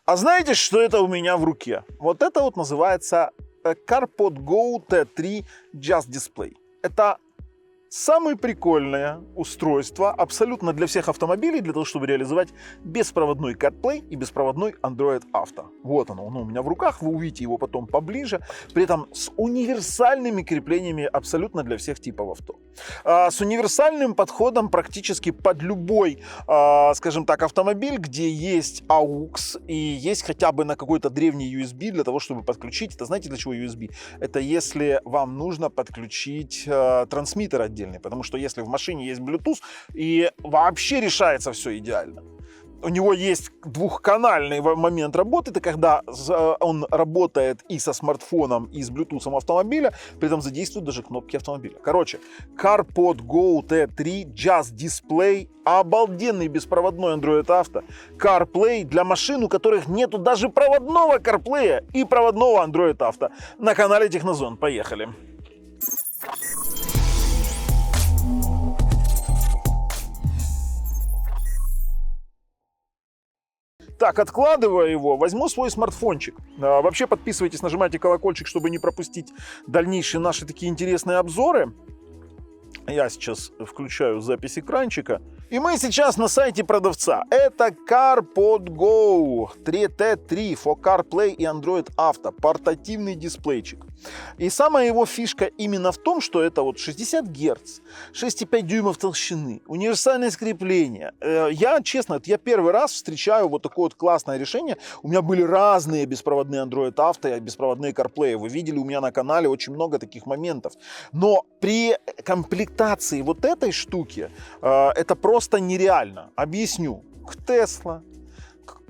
А знаете, что это у меня в руке? Вот это вот называется CarPod Go T3 Just Display. Это самое прикольное устройство абсолютно для всех автомобилей, для того, чтобы реализовать беспроводной CarPlay и беспроводной Android Auto. Вот оно у меня в руках, вы увидите его потом поближе, при этом с универсальными креплениями абсолютно для всех типов авто. С универсальным подходом практически под любой, скажем так, автомобиль, где есть AUX и есть хотя бы на какой-то древний USB для того, чтобы подключить. Это знаете, для чего USB? Это если вам нужно подключить трансмиттер отдельный, потому что если в машине есть Bluetooth, и вообще решается все идеально. У него есть двухканальный момент работы, это когда он работает и со смартфоном, и с Bluetooth автомобиля, при этом задействует даже кнопки автомобиля. Короче, CarPod Go T3 Just Display, обалденный беспроводной Android Auto, CarPlay для машин, у которых нету даже проводного CarPlay и проводного Android Auto. На канале Технозон. Поехали! Так, откладывая его, возьму свой смартфончик. Вообще подписывайтесь, нажимайте колокольчик, чтобы не пропустить дальнейшие наши такие интересные обзоры. Я сейчас включаю запись экранчика. И мы сейчас на сайте продавца. Это CarPod Go T3 for CarPlay и Android Auto. Портативный дисплейчик. И самая его фишка именно в том, что это вот 60 Гц, 6,5 дюймов толщины, универсальное крепление. Я, честно, я первый раз встречаю вот такое вот классное решение. У меня были разные беспроводные Android Auto и беспроводные CarPlay. Вы видели у меня на канале очень много таких моментов. Но при комплектации вот этой штуки это просто нереально. Объясню. К Tesla,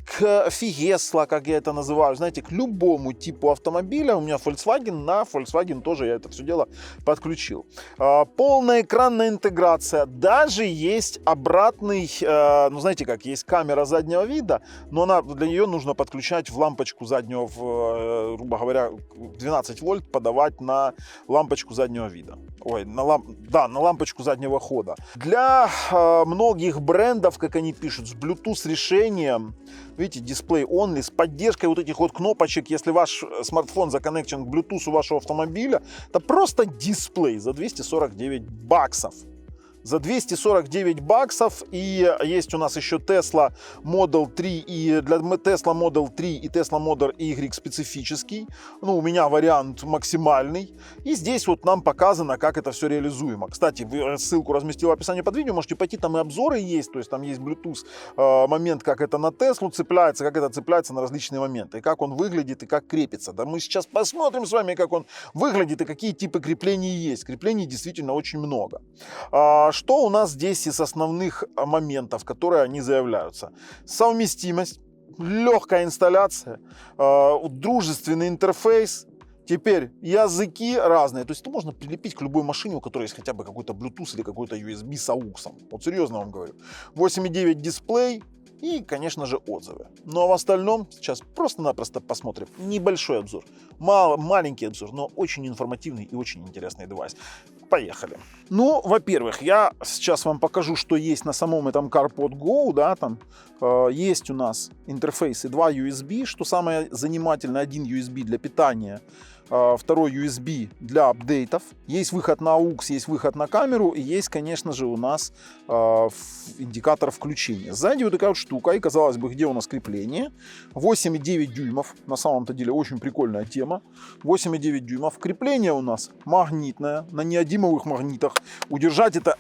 к Fiesta, как я это называю, знаете, к любому типу автомобиля. У меня Volkswagen, на Volkswagen тоже я это все дело подключил. Полная экранная интеграция. Даже есть обратный, ну знаете как, есть камера заднего вида, но для нее нужно подключать в лампочку заднего, грубо говоря, 12 вольт подавать на лампочку заднего вида. Ой, на лампочку заднего хода. Для многих брендов, как они пишут, с Bluetooth решением, видите, дисплей only, с поддержкой вот этих вот кнопочек, если ваш смартфон законнекчен к Bluetooth вашего автомобиля, это просто дисплей за 249 баксов. За 249 баксов. И есть у нас еще Tesla Model 3. И для Tesla Model 3 и Tesla Model Y специфический. Ну, у меня вариант максимальный. И здесь вот нам показано, как это все реализуемо. Кстати, ссылку разместил в описании под видео. Можете пойти, там и обзоры есть. То есть там есть Bluetooth момент, как это на Теслу цепляется, как это цепляется на различные моменты. И как он выглядит, и как крепится. Да мы сейчас посмотрим с вами, как он выглядит и какие типы креплений есть. Креплений действительно очень много. Что у нас здесь из основных моментов, которые они заявляются? Совместимость, легкая инсталляция, дружественный интерфейс. Теперь языки разные. То есть это можно прилепить к любой машине, у которой есть хотя бы какой-то Bluetooth или какой-то USB с AUX. Вот серьезно вам говорю. 8,9 дисплей. И, конечно же, отзывы. Ну а в остальном сейчас просто-напросто посмотрим. Небольшой обзор. Маленький обзор, но очень информативный и очень интересный девайс. Поехали. Ну, во-первых, я сейчас вам покажу, что есть на самом этом CarPod Go. Да, там есть у нас интерфейсы 2 USB, что самое занимательное, один USB для питания, второй USB для апдейтов. Есть выход на AUX, есть выход на камеру и есть, конечно же, у нас индикатор включения. Сзади вот такая вот штука, и казалось бы, где у нас крепление? 8,9 дюймов, на самом-то деле очень прикольная тема. 8,9 дюймов. Крепление у нас магнитное, на неодимовых магнитах. Удержать это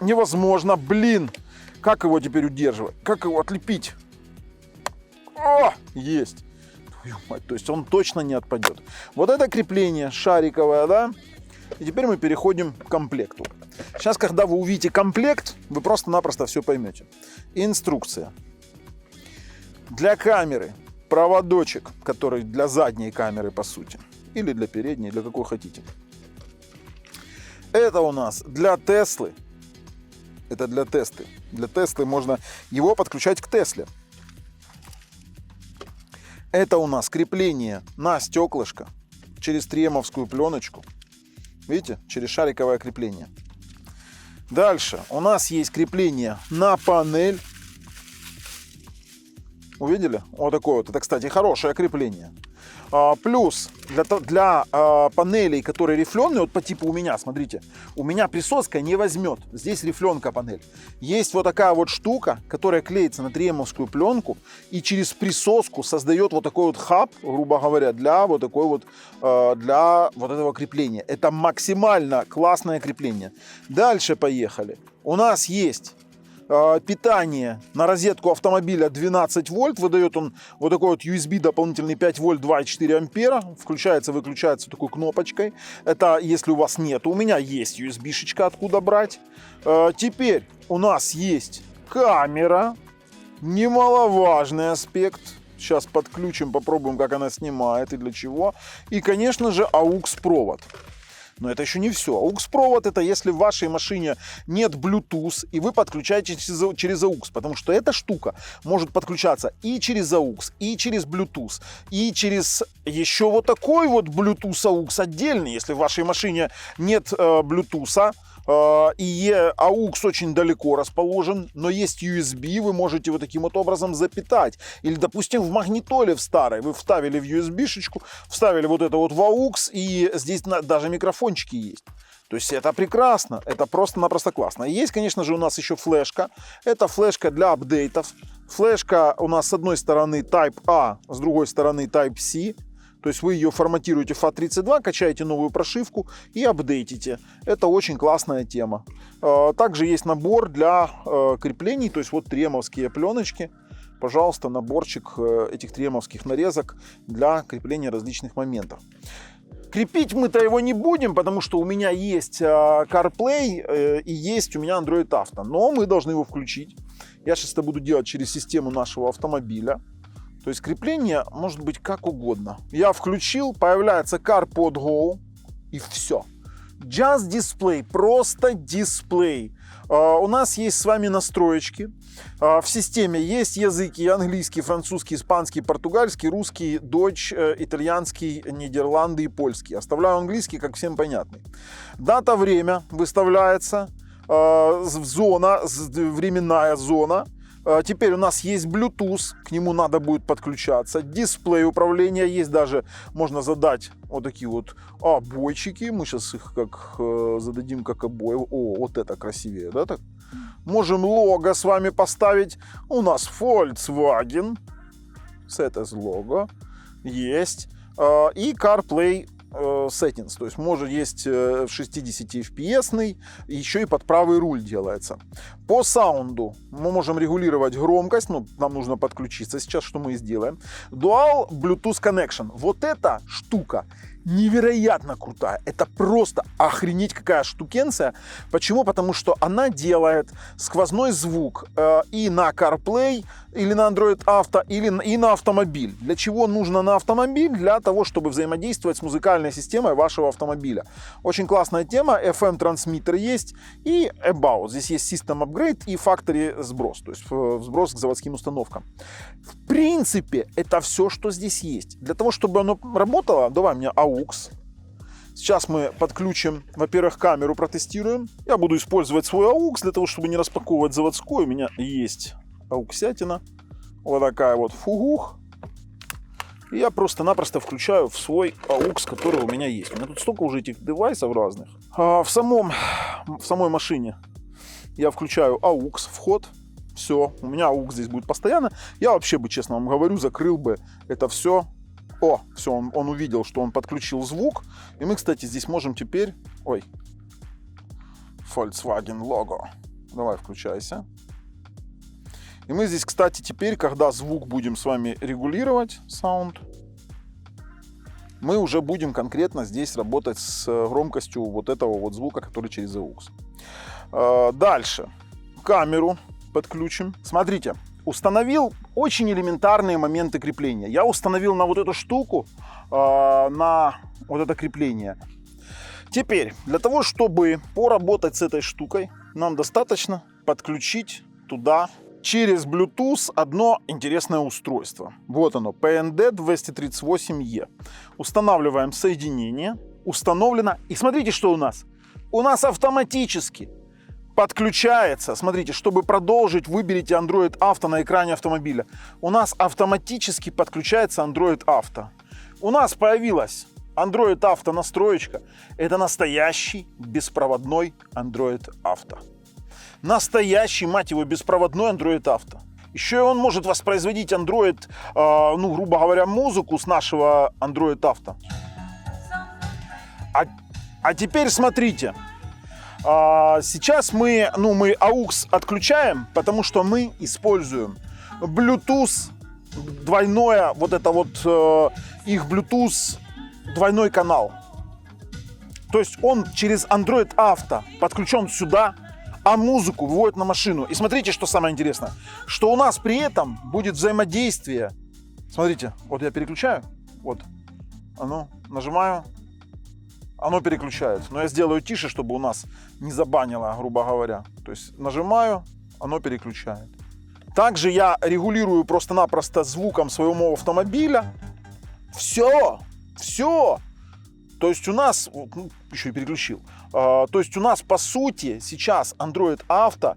невозможно, блин. Как его теперь удерживать? Как его отлепить? О, есть. То есть он точно не отпадет. Вот это крепление шариковое, да? И теперь мы переходим к комплекту. Сейчас, когда вы увидите комплект, вы просто-напросто все поймете. Инструкция. Для камеры проводочек, который для задней камеры, по сути. Или для передней, для какой хотите. Это у нас для Теслы. Это для Теслы. Для Теслы можно его подключать к Тесле. Это у нас крепление на стеклышко через 3М-овскую пленочку. Видите? Через шариковое крепление. Дальше у нас есть крепление на панель. Увидели? Вот такое вот. Это, кстати, хорошее крепление. Плюс для панелей, которые рифленые, вот по типу у меня, смотрите, у меня присоска не возьмет. Здесь рифленка панель. Есть вот такая вот штука, которая клеится на 3М-овскую пленку и через присоску создает вот такой вот хаб, грубо говоря, для вот такой вот, для вот этого крепления. Это максимально классное крепление. Дальше поехали. У нас есть питание на розетку автомобиля 12 вольт. Выдает он вот такой вот USB дополнительный 5 вольт 2,4 ампера. Включается, выключается такой кнопочкой. Это если у вас нет. У меня есть USB-шечка, откуда брать. Теперь у нас есть камера. Немаловажный аспект. Сейчас подключим, попробуем, как она снимает и для чего. И, конечно же, AUX-провод. Но это еще не все. AUX-провод — это если в вашей машине нет Bluetooth, и вы подключаете через AUX, потому что эта штука может подключаться и через AUX, и через Bluetooth, и через еще вот такой вот Bluetooth AUX отдельный, если в вашей машине нет Bluetooth. И AUX очень далеко расположен, но есть USB, вы можете вот таким вот образом запитать. Или, допустим, в магнитоле в старой вы вставили в USB-шечку, вставили вот это вот в AUX, и здесь даже микрофончики есть. То есть это прекрасно, это просто-напросто классно. И есть, конечно же, у нас еще флешка. Это флешка для апдейтов. Флешка у нас с одной стороны Type-A, с другой стороны Type-C. То есть вы ее форматируете в FAT32, качаете новую прошивку и апдейтите. Это очень классная тема. Также есть набор для креплений, то есть вот 3М-овские пленочки. Пожалуйста, наборчик этих 3М-овских нарезок для крепления различных моментов. Крепить мы-то его не будем, потому что у меня есть CarPlay и есть у меня Android Auto. Но мы должны его включить. Я сейчас это буду делать через систему нашего автомобиля. То есть крепление может быть как угодно. Я включил, появляется CarPod Go и все. Just Display, просто дисплей. У нас есть с вами настроечки. В системе есть языки: английский, французский, испанский, португальский, русский, дойч, итальянский, нидерланды и польский. Оставляю английский, как всем понятный. Дата, время выставляется, зона, временная зона. Теперь у нас есть Bluetooth, к нему надо будет подключаться. Дисплей управления есть, даже можно задать вот такие вот обойчики. Мы сейчас их как зададим как обои. О, вот это красивее, да? Так? Можем лого с вами поставить. У нас Volkswagen. Это лого есть. И CarPlay settings, то есть может есть 60 FPS, еще и под правый руль делается. По саунду мы можем регулировать громкость, ну, нам нужно подключиться сейчас, что мы и сделаем. Dual Bluetooth Connection. Вот эта штука невероятно крутая. Это просто охренеть какая штукенция. Почему? Потому что она делает сквозной звук и на CarPlay, или на Android Auto, и на автомобиль. Для чего нужно на автомобиль? Для того, чтобы взаимодействовать с музыкальной системой вашего автомобиля. Очень классная тема. FM-трансмиттер есть и About. Здесь есть System Upgrade и Factory сброс, то есть сброс к заводским установкам. В принципе, это все, что здесь есть. Для того, чтобы оно работало, давай мне AUX. Сейчас мы подключим, во-первых, камеру протестируем. Я буду использовать свой AUX для того, чтобы не распаковывать заводской. У меня есть AUX-ятина. Вот такая вот фугух. И я просто-напросто включаю в свой AUX, который у меня есть. У меня тут столько уже этих девайсов разных. В самой машине я включаю AUX вход. Все, у меня AUX здесь будет постоянно. Я вообще бы, честно вам говорю, закрыл бы это все. О, все, он увидел, что он подключил звук. И мы, кстати, здесь можем теперь... Ой. Volkswagen лого. Давай, включайся. И мы здесь, кстати, теперь, когда звук будем с вами регулировать, саунд, мы уже будем конкретно здесь работать с громкостью вот этого вот звука, который через AUX. Дальше. Камеру подключим. Смотрите. Установил очень элементарные моменты крепления. Я установил на вот эту штуку, на вот это крепление. Теперь, для того, чтобы поработать с этой штукой, нам достаточно подключить туда через Bluetooth одно интересное устройство. Вот оно, PND238E. Устанавливаем соединение. Установлено. И смотрите, что у нас. У нас автоматически подключается. Смотрите, чтобы продолжить, выберите Android Auto на экране автомобиля. У нас автоматически подключается Android Auto. У нас появилась Android Auto настроечка. Это настоящий беспроводной Android Auto. Настоящий, мать его, беспроводной Android Auto. Еще и он может воспроизводить Android, ну, грубо говоря, музыку с нашего Android Auto. А теперь смотрите. Сейчас мы AUX отключаем, потому что мы используем Bluetooth двойное, вот это вот их Bluetooth двойной канал. То есть он через Android Auto подключен сюда, а музыку выводит на машину. И смотрите, что самое интересное, что у нас при этом будет взаимодействие. Смотрите, вот я переключаю, вот, нажимаю. Оно переключает. Но я сделаю тише, чтобы у нас не забанило, грубо говоря. То есть нажимаю, оно переключает. Также я регулирую просто-напросто звуком своего автомобиля. Все. То есть у нас, еще и переключил. То есть у нас по сути сейчас Android Auto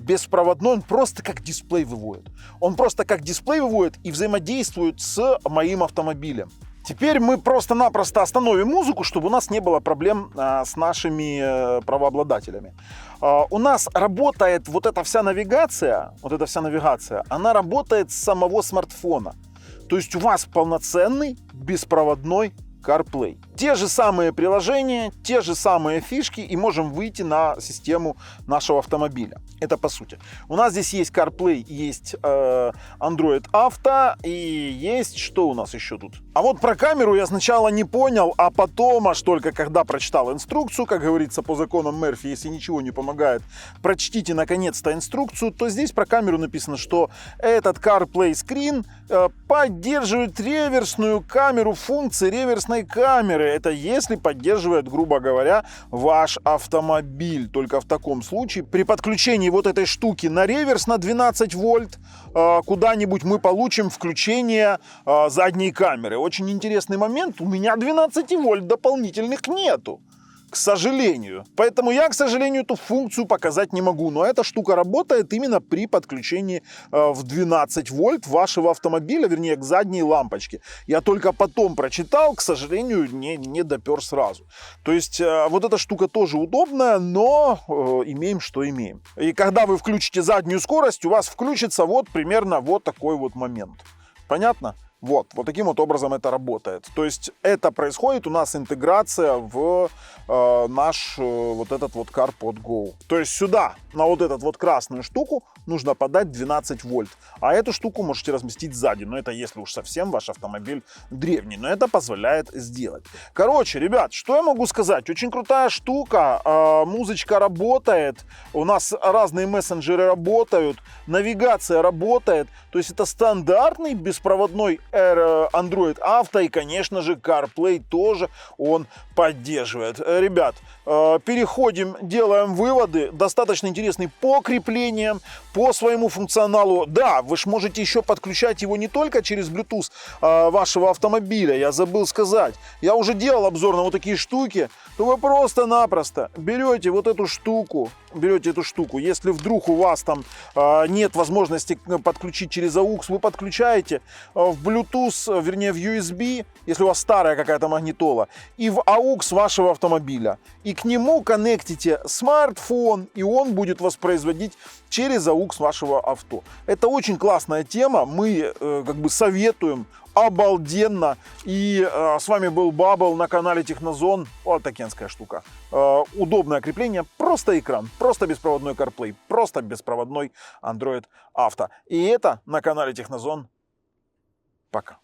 беспроводной, он просто как дисплей выводит. Он просто как дисплей выводит и взаимодействует с моим автомобилем. Теперь мы просто-напросто остановим музыку, чтобы у нас не было проблем с нашими правообладателями. У нас работает вот эта вся навигация, она работает с самого смартфона. То есть у вас полноценный беспроводной CarPlay. Те же самые приложения, те же самые фишки, и можем выйти на систему нашего автомобиля. Это по сути. У нас здесь есть CarPlay, есть Android Auto и есть, что у нас еще тут? А вот про камеру я сначала не понял, а потом аж только когда прочитал инструкцию, как говорится, по законам Мерфи, если ничего не помогает, прочтите наконец-то инструкцию, то здесь про камеру написано, что этот CarPlay Screen поддерживает реверсную камеру функции реверсной камеры. Это если поддерживает, грубо говоря, ваш автомобиль. Только в таком случае при подключении вот этой штуки на реверс на 12 вольт куда-нибудь мы получим включение задней камеры. Очень интересный момент. У меня 12 вольт дополнительных нету, к сожалению. Поэтому я, к сожалению, эту функцию показать не могу. Но эта штука работает именно при подключении в 12 вольт вашего автомобиля, вернее, к задней лампочке. Я только потом прочитал, к сожалению, не допер сразу. То есть вот эта штука тоже удобная, но имеем, что имеем. И когда вы включите заднюю скорость, у вас включится вот примерно вот такой вот момент. Понятно? Вот таким вот образом это работает. То есть это происходит у нас интеграция в наш вот этот вот CarPod Go. То есть сюда, на вот эту вот красную штуку, нужно подать 12 вольт. А эту штуку можете разместить сзади. Но это если уж совсем ваш автомобиль древний. Но это позволяет сделать. Короче, ребят, что я могу сказать? Очень крутая штука. Музычка работает. У нас разные мессенджеры работают. Навигация работает. То есть это стандартный беспроводной Android Auto, и, конечно же, CarPlay тоже он поддерживает. Ребят, переходим, делаем выводы. Достаточно интересный по креплениям, по своему функционалу. Да, вы же можете еще подключать его не только через Bluetooth вашего автомобиля. Я забыл сказать. Я уже делал обзор на вот такие штуки. То вы просто-напросто берете вот эту штуку. Если вдруг у вас там нет возможности подключить через AUX, вы подключаете в Bluetooth, вернее в USB, если у вас старая какая-то магнитола, и в AUX вашего автомобиля. И к нему коннектите смартфон, и он будет воспроизводить через AUX вашего авто. Это очень классная тема, мы как бы советуем. Обалденно. И с вами был Бабл на канале Технозон. Вот такенская штука. Удобное крепление, просто экран, просто беспроводной CarPlay, просто беспроводной Android Auto. И это на канале Технозон. Пока.